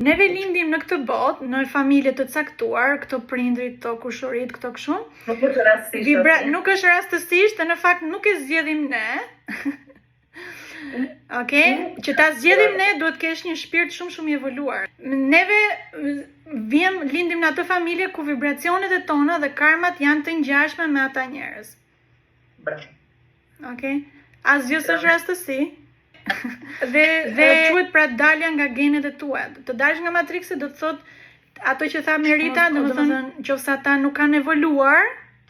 Neve lindim në këtë botë, në familje të caktuar, këto prindrit, këto kushurit, këto kështu. Nuk është rastësisht. Nuk është rastësisht, dhe në fakt nuk e zgjedhim ne. Okej? Që ta zgjedhim ne duhet kesh një shpirt shumë i evoluar. Neve lindim në atë familje ku vibracionet e tona dhe karmat janë të ngjashme me ata njerëz. Bravo. Okej? Asgjë s'është rastësi. Dhe quhet pra dalja nga genet e tua. Të dalësh nga matriksi do të thotë ato që tha Merita, domethënë nëse ata nuk kanë evoluar,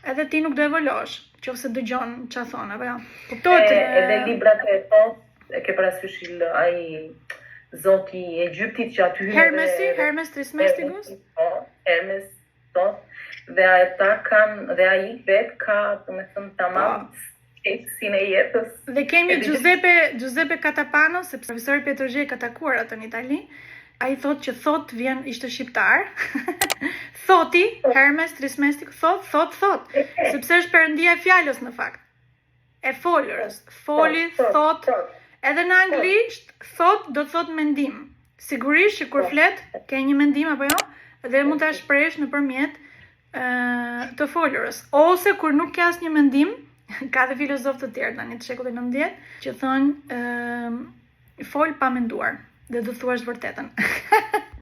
edhe ti nuk do evoluosh, nëse dëgjon çfarë thon apo jo. Kuptohet? Edhe librat e thotë e ke parasysh ai zoti i Egjiptit që aty Hermes Trismegistus. Hermes thotë dhe ata kanë dhe ai vet ka, domethënë tamam sin e jetës. Dhe kemi Giuseppe Catapano, se profesori Petrogje ka takuar atë në Itali. Ai thotë që thot vjen ishte shqiptar. Thoti Hermes Trismegistus thot, sepse është perëndia e fjalës në fakt. E folurës, thot. Edhe në anglisht thot do të thot mendim. Sigurisht që kur flet ke një mendim apo jo, dhe mund ta shprehësh nëpërmjet të folurës. Ose kur nuk ke asnjë mendim, ka dhe filozofë të tjerë tani të shekullit 19 që thonë fol pa menduar dhe do thuash vërtetën.